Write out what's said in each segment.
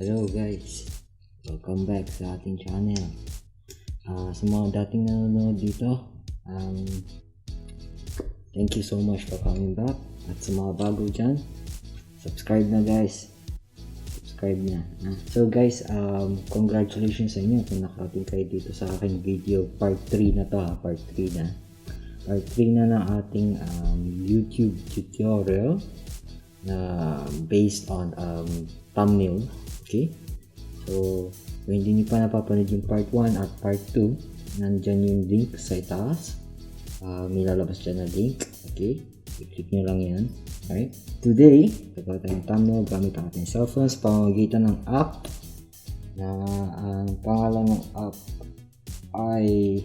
Hello guys, welcome back sa ating channel. Sa mga dating nanonood dito, thank you so much for coming back. At sa mga bago dyan, subscribe na guys. Subscribe na. So guys, congratulations sa inyo kung nakarating kayo dito sa aking video. Part 3 na to part 3 na. Part 3 na ng ating YouTube tutorial na based on thumbnail. Okay? So, kung hindi nyo pa napapanood yung part 1 at part 2, nandyan yung link sa itaas. May lalabas dyan na link. Okay? I-click nyo lang yan. Alright? Today, gagawa tayong thumbnail gamit ang ating cellphone sa pamamagitan ng app na ang pangalan ng app ay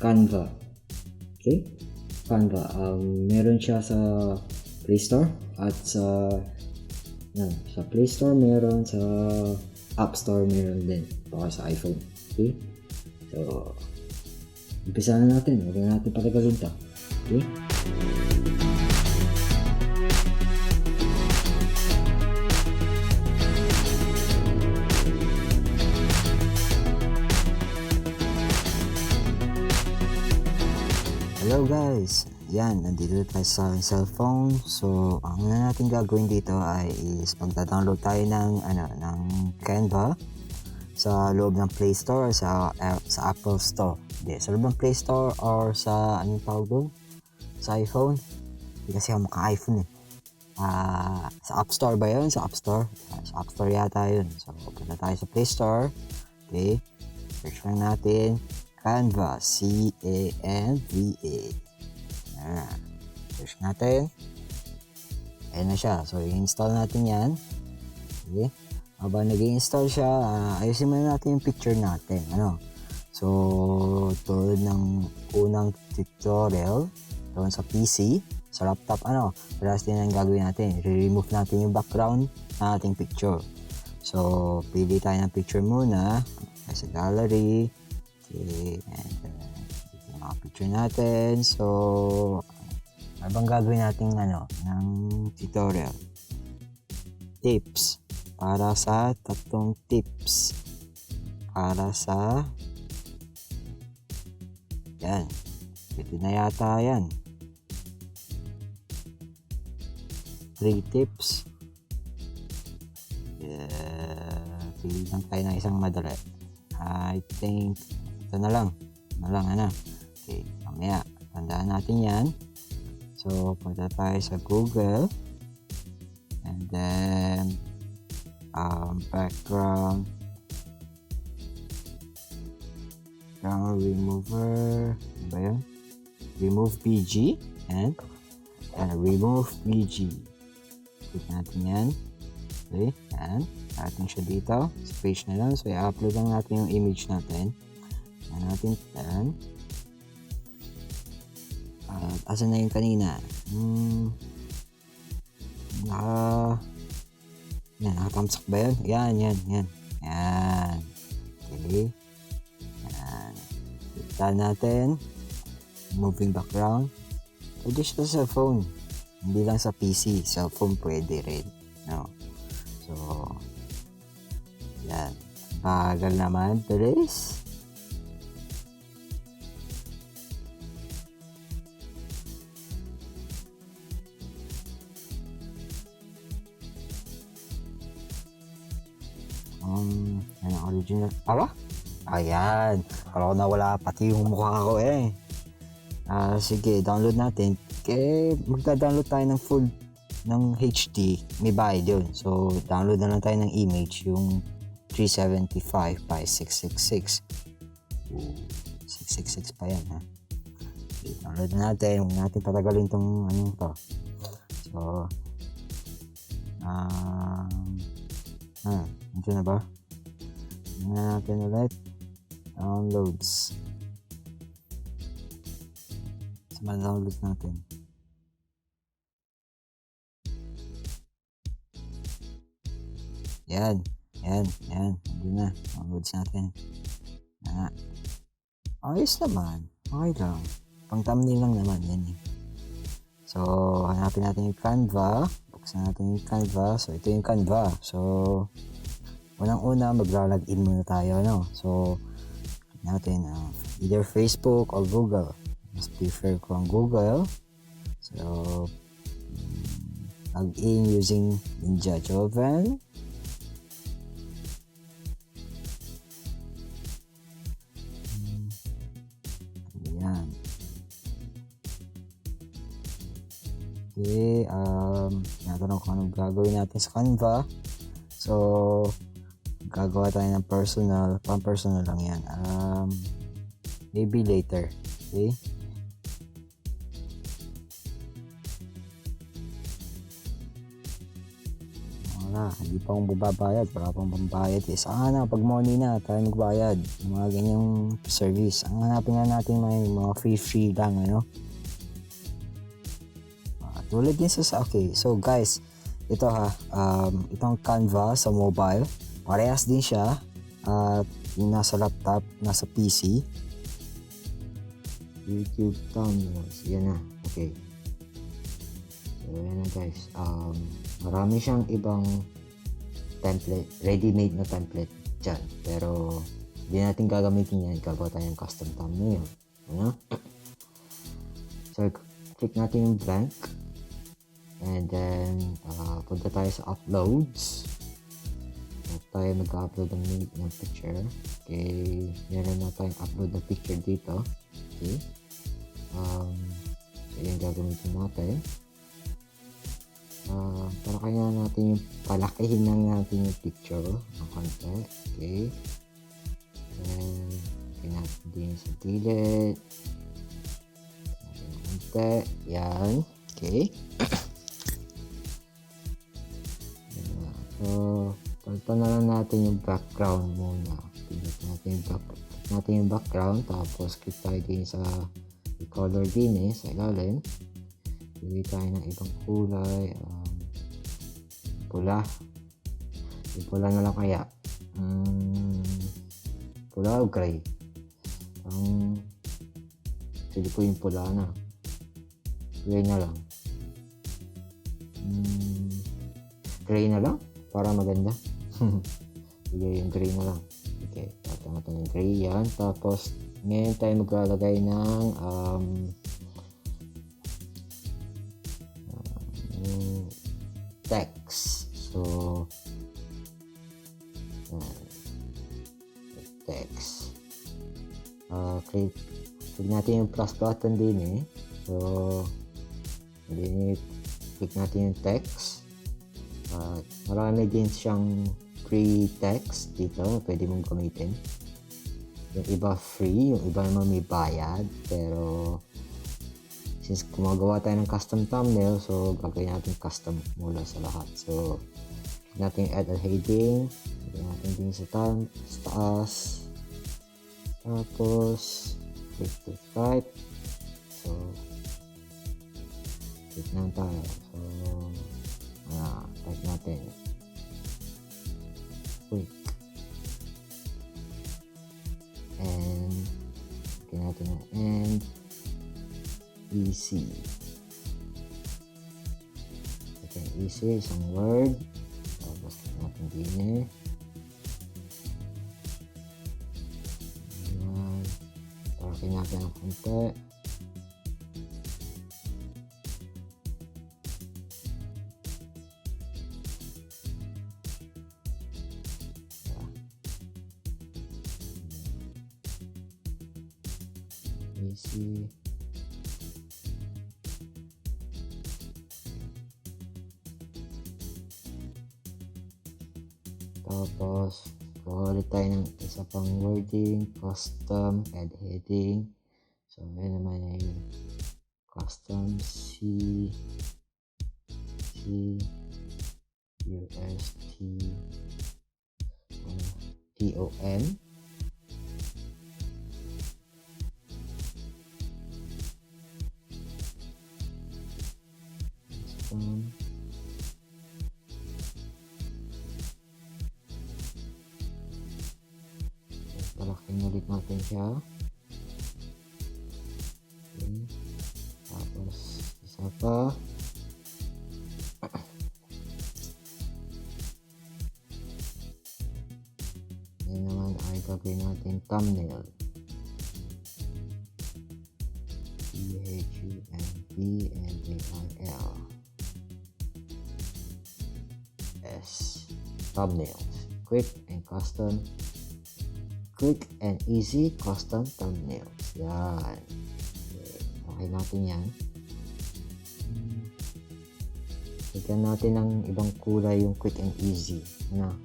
Canva. Okay? Canva. Meron siya sa Play Store at sa Play Store meron, sa App Store meron din para sa iPhone. Okay? So, umpisa na natin. Huwag na natin patagalin ito. Okay? Hello guys! Yan, nandito tayo sa cellphone. So, ang natin gagawin dito ay magda-download tayo ng Canva sa loob ng Play Store or sa Apple Store. Hindi, sa loob ng Play Store or sa anong tawag doon? Sa iPhone. Hindi kasi ako maka-iPhone eh. Sa App Store ba yun? Sa App Store? Sa App Store yata yun. So, punta tayo sa Play Store. Okay. Search lang natin Canva. C-A-N-V-A. Search natin. Ayan na siya. So, i-install natin yan. Okay. Habang nag-i-install siya, ayusin muna natin yung picture natin. So, tulad ng unang tutorial, doon sa PC, sa laptop, parehas din ang gagawin natin. I-remove natin yung background ng ating picture. So, pili tayo ng picture muna. Sa gallery. Okay. And yung mga picture natin. So, habang gagawin natin ng tutorial. Tips. Para sa 3 tips. Para sa yan. Pwede na yata yan. 3 tips. Pili lang tayo ng isang madali. I think ito na lang. Okay, mamaya. Tandaan natin yan. So, punta tayo sa Google. And then, background remover. Ano ba yun? Remove PG. And remove PG. Click natin yan. Okay, yan. Atin siya dito. Sa page na lang. So, i-upload lang natin yung image natin. Yan natin yan. Asan na yung kanina? Nakatamsak ba yun? Yan. Okay. Yan. Kita natin. Moving background. Pwede siya sa phone. Hindi lang sa PC. Cellphone pwede rin. So, yan. Bagal naman. Bilis. Original. Ayan. Kala ko nawala pati yung mukha ko eh. Sige, download natin. Magda-download tayo ng full ng HD. May bayad yun. So, download na lang tayo ng image. Yung 375 by 666. 666 pa yan ha. Okay, download na natin. Huwag natin patagalin itong to. So, ito na ba? Tingnan natin ulit. Downloads. Sa downloads natin. Yan. Hindi na. Downloads natin. Ayos naman. Okay lang. Pang thumbnail lang naman. Yan eh. So, hanapin natin yung Canva. Buksan natin yung Canva. So, ito yung Canva. So, unang-una magla-login muna tayo, no? So natin either Facebook or Google. Mas prefer ko ang Google. So log in using Ninja Joven. Ayan. Okay, tinatanong ko anong gagawin natin sa Canva. So, gagawa tayo ng personal, pang-personal lang yan. Maybe later. Okay? Wala, hindi pa akong babayad. Wala pang pambayad. Sana, pag money na, tayo magbayad. Yung mga ganyang service. Ang hanapin nga natin mga free lang, ano? Tulad din sa okay. So guys, ito itong Canva sa mobile, parehas din siya at yung nasa laptop, nasa PC. YouTube thumbnails, yan na. Okay. So yan na guys. Marami siyang ibang template, ready-made na template dyan. Pero hindi natin gagamitin yan. Gagawa tayo ng custom thumbnail. Ano? So click natin yung blank. And then, punta tayo sa uploads. At tayo mag-upload ng picture. Okay. Meron na tayong upload na picture dito. Okay. So, yan gagamitin natin. Para kaya natin yung palakihin lang natin yung picture ng konti. Okay. And, natin din sa gilid. Konti. Yan. Okay. So, palitan na lang natin yung background muna. Pinit natin yung background. Tapos, click tayo din sa color din sa ilalim. Pili tayo ng ibang kulay. Pula. Yung pula na lang kaya. Pula o gray? Pili ko yung pula na. Gray na lang. Gray na lang? Para maganda. Sige, yung gray na lang. Okay, tatama tayo ng gray yan. Tapos, ngayon tayo maglalagay ng text. So, text. Click natin yung plus button din So, click natin yung text. Marami din siyang free text dito pwede mong gamitin. Yung iba free, yung iba naman may bayad. Pero since gumagawa tayo ng custom thumbnail, so gagawin natin custom mula sa lahat. So natin add a heading, gagawin natin din sa taas. Tapos click to type. So click na tayo. So type natin quick and click natin na and easy. Okay, easy isang word. Tapos click natin din Takin natin ang konti. Easy. Tapos ulit tayo ng isa pang wording, custom, add heading. So yun naman ay custom CUSTOM. Palaking ulit natin siya. Okay. Tapos isa pa. Ngayon naman ay gagawin natin thumbnail. thumbnail. Thumbnails. Quick and easy custom thumbnails. Yan. Okay natin yan. Lagyan natin ng ibang kulay yung quick and easy.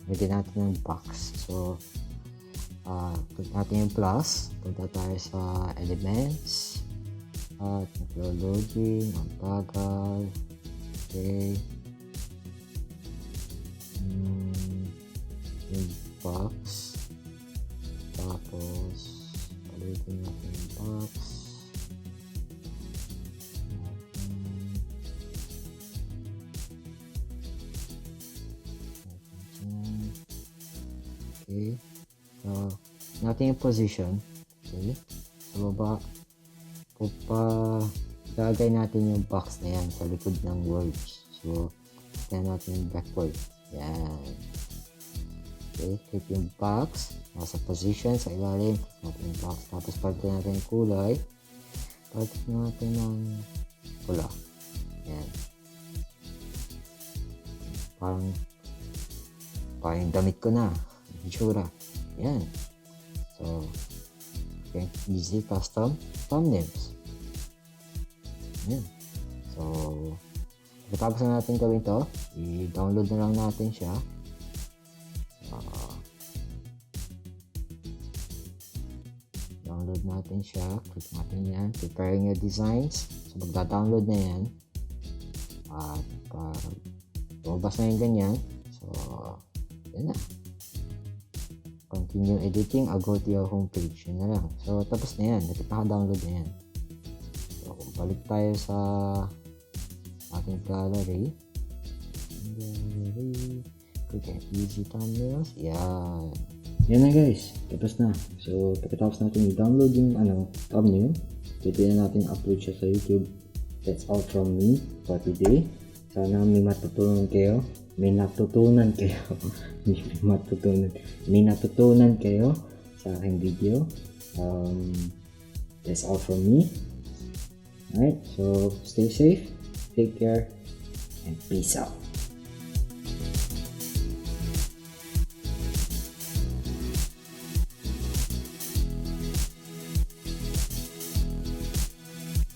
Lagyan natin ng box. So, click natin yung plus. Punta tayo sa elements. At naglo-loading. Ang tagal. Okay. Yung box. Tapos, palitin natin yung box. Okay. So, natin yung position. Okay. Sa baba, gagay natin yung box na yan sa likod ng words. So, kaya natin yung backward. Yan. Okay. Click yung box. Nasa position sa ilalim. Click natin yung box. Tapos, palitin natin yung kulay. Palitin natin ng pula. Yan. Parang damit ko na. Itsura. Yan. So, okay. Easy custom thumbnails. Yan. So, pagkatapos na natin gawin to, i-download na lang natin siya. Download natin siya. Click natin yan. Preparing your designs. So, magda-download na yan. At lumabas na yung ganyan. So, yan na. Continue editing. I'll go to your homepage. Yun na lang. So, tapos na yan. Naka-download na yan. So, kung balik tayo sa ating gallery. Click and easy thumbnails. Yan. Yan na guys. Tapos na. So, pagkatapos natin i-download yung thumbnail, pwede na natin upload siya sa YouTube. That's all from me for today. Sana may natutunan kayo. May natutunan kayo sa aking video. That's all from me. Alright, so stay safe, take care, and peace out.